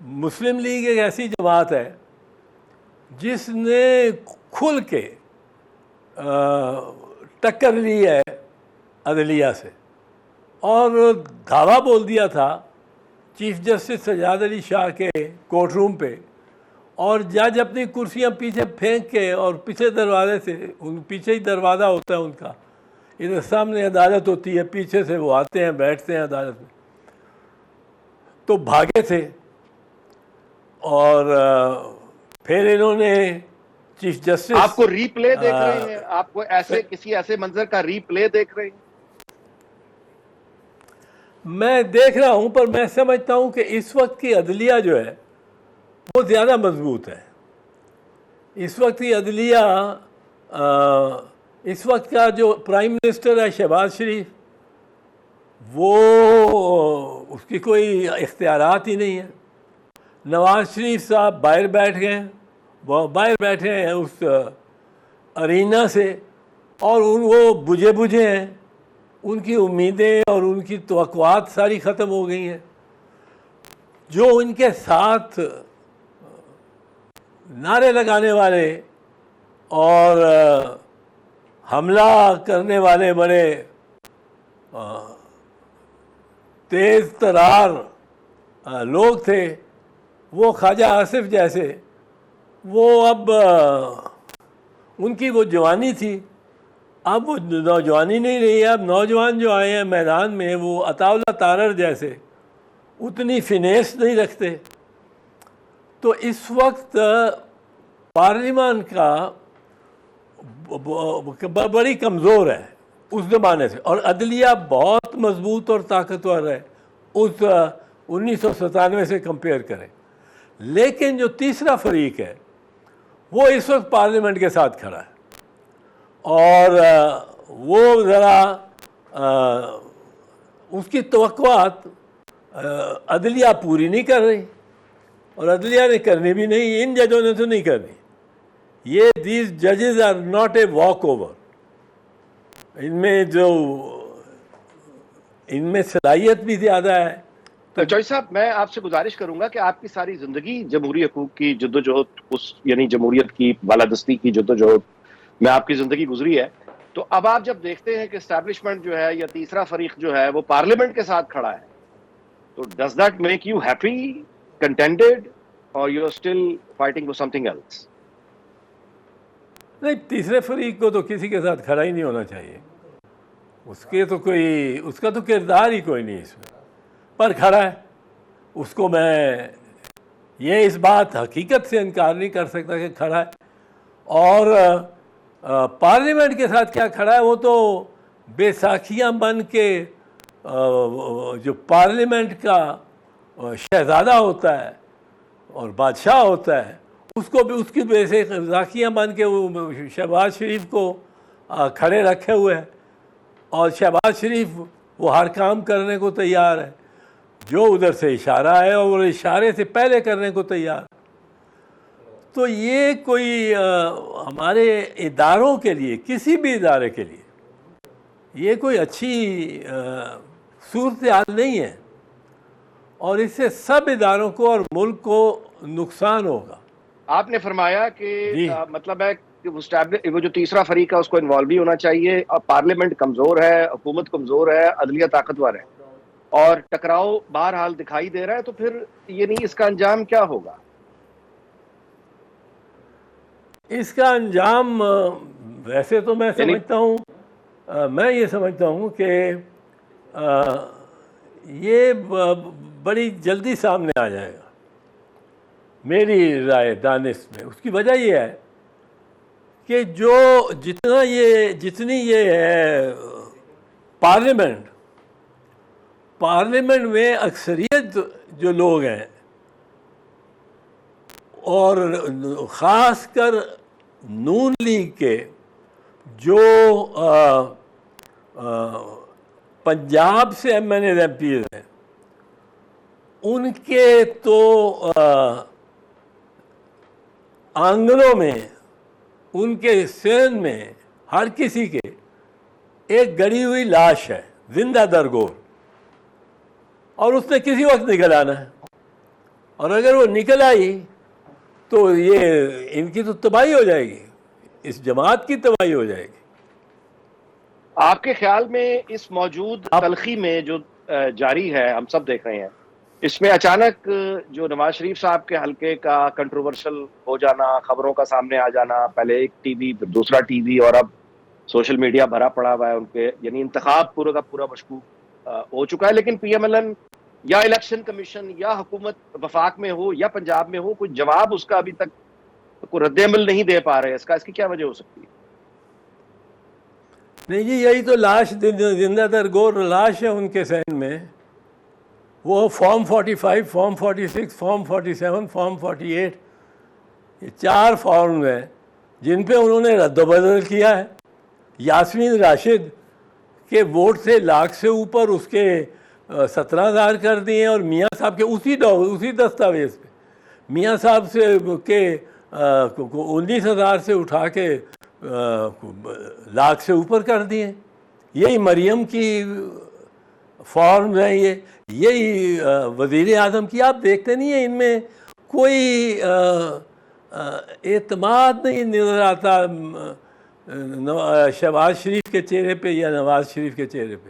مسلم league ایک ایسی جماعت ہے جس نے کھل کے ٹکر لی ہے عدلیہ سے، اور دھاوا بول دیا تھا چیف جسٹس سجاد علی شاہ کے کورٹ روم پہ، اور جج اپنی کرسیاں پیچھے پھینک کے، اور پیچھے دروازے سے، ان پیچھے ہی دروازہ ہوتا ہے ان کا، ادھر سامنے عدالت ہوتی ہے، پیچھے سے وہ آتے ہیں بیٹھتے ہیں عدالت میں، تو بھاگے تھے، اور پھر انہوں نے چیف جسٹس آپ کو ری پلے دیکھ رہے ہیں؟ آپ کو ایسے کسی ایسے منظر کا ری پلے دیکھ رہے ہیں؟ میں دیکھ رہا ہوں، پر میں سمجھتا ہوں کہ اس وقت کی عدلیہ جو ہے وہ زیادہ مضبوط ہے۔ اس وقت کی عدلیہ، اس وقت کا جو پرائم منسٹر ہے شہباز شریف، وہ اس کی کوئی اختیارات ہی نہیں ہے۔ نواز شریف صاحب باہر بیٹھ گئے، وہ باہر بیٹھے ہیں اس ارینا سے، اور وہ بجھے بجھے ہیں، ان کی امیدیں اور ان کی توقعات ساری ختم ہو گئی ہیں۔ جو ان کے ساتھ نعرے لگانے والے اور حملہ کرنے والے بڑے تیز ترار لوگ تھے، وہ خواجہ آصف جیسے، وہ اب ان کی وہ جوانی تھی، اب وہ نوجوانی نہیں رہی ہے۔ اب نوجوان جو آئے ہیں میدان میں، وہ عطا اللہ تارڑ جیسے اتنی فنیس نہیں رکھتے۔ تو اس وقت پارلیمان کا بڑی کمزور ہے اس زمانے سے، اور عدلیہ بہت مضبوط اور طاقتور ہے اس 1997 سے کمپیئر کریں۔ لیکن جو تیسرا فریق ہے وہ اس وقت پارلیمنٹ کے ساتھ کھڑا ہے، اور وہ ذرا اس کی توقعات عدلیہ پوری نہیں کر رہی، اور عدلیہ نے کرنی بھی نہیں، ان ججوں نے تو نہیں کرنی۔ یہ دیز ججز are not a walkover, ان میں صلاحیت بھی زیادہ ہے۔ چوہدری صاحب، میں آپ سے گزارش کروں گا کہ آپ کی ساری زندگی جمہوری حقوق کی جدوجہد، یعنی جمہوریت کی بالادستی کی جدوجہد میں آپ کی زندگی گزری ہے، تو اب آپ جب دیکھتے ہیں کہ اسٹیبلشمنٹ جو ہے یا تیسرا فریق جو ہے وہ پارلیمنٹ کے ساتھ کھڑا ہے، تو does that make you happy, contented, اور you are still fighting for something else? نہیں، تیسرے فریق کو تو کسی کے ساتھ کھڑا ہی نہیں ہونا چاہیے، اس کا تو کردار ہی کوئی نہیں اس میں، پر کھڑا ہے۔ اس کو میں یہ اس بات حقیقت سے انکار نہیں کر سکتا کہ کھڑا ہے، اور پارلیمنٹ کے ساتھ کیا کھڑا ہے، وہ تو بے ساکھیاں بن کے جو پارلیمنٹ کا شہزادہ ہوتا ہے اور بادشاہ ہوتا ہے، اس کو بھی اس کی بے ساکھیاں بن کے وہ شہباز شریف کو کھڑے رکھے ہوئے ہیں، اور شہباز شریف وہ ہر کام کرنے کو تیار ہے، جو ادھر سے اشارہ ہے اور اشارے سے پہلے کرنے کو تیار۔ تو یہ کوئی ہمارے اداروں کے لیے، کسی بھی ادارے کے لیے یہ کوئی اچھی صورتحال نہیں ہے، اور اس سے سب اداروں کو اور ملک کو نقصان ہوگا۔ آپ نے فرمایا کہ مطلب ہے کہ وہ جو تیسرا فریق ہے اس کو انوالو بھی ہونا چاہیے، اور پارلیمنٹ کمزور ہے، حکومت کمزور ہے، عدلیہ طاقتور ہے، اور ٹکراؤ بہرحال دکھائی دے رہا ہے، تو پھر یہ نہیں، اس کا انجام کیا ہوگا؟ اس کا انجام ویسے تو میں سمجھتا ہوں، میں یہ سمجھتا ہوں کہ یہ بڑی جلدی سامنے آ جائے گا، میری رائے دانست میں۔ اس کی وجہ یہ ہے کہ جتنی یہ ہے پارلیمنٹ میں اکثریت جو لوگ ہیں، اور خاص کر نون لیگ کے جو پنجاب سے M N A MPs ہیں، ان کے تو آنگنوں میں، ان کے سین میں، ہر کسی کے ایک گڑی ہوئی لاش ہے، زندہ درگور، اور اس نے کسی وقت نکل آنا ہے۔ اور اگر وہ نکل آئی تو یہ ان کی تو تباہی ہو جائے گی، اس جماعت کی تباہی ہو جائے گی۔ آپ کے خیال میں اس موجود تلخی میں جو جاری ہے، ہم سب دیکھ رہے ہیں، اس میں اچانک جو نواز شریف صاحب کے حلقے کا کنٹروورشل ہو جانا، خبروں کا سامنے آ جانا، پہلے ایک ٹی وی پھر دوسرا ٹی وی اور اب سوشل میڈیا بھرا پڑا ہوا ہے ان کے، یعنی انتخاب پورا کا پورا مشکوک ہو چکا ہے، لیکن پی ایم ایل این یا الیکشن کمیشن یا حکومت وفاق میں ہو یا پنجاب میں ہو، کوئی جواب اس کا ابھی تک کوئی رد عمل نہیں دے پا رہے۔ اس کی کیا وجہ ہو سکتی ہے؟ نہیں جی، یہی تو لاش، زندہ تر گور لاش ہے ان کے ذہن میں۔ وہ فارم 45، فارم 46، فارم 47، فارم 48، یہ 4 فارم ہیں جن پہ انہوں نے رد و بدل کیا ہے۔ یاسمین راشد کے ووٹ سے لاکھ سے اوپر اس کے 17,000 کر دیے، اور میاں صاحب کے اسی دستاویز پہ میاں صاحب سے کے 19,000 سے اٹھا کے لاکھ سے اوپر کر دیے۔ یہی مریم کی فارم ہیں، یہی وزیر اعظم کی۔ آپ دیکھتے نہیں ہیں ان میں کوئی اعتماد نہیں نظر آتا شہباز شریف کے چہرے پہ یا نواز شریف کے چہرے پہ۔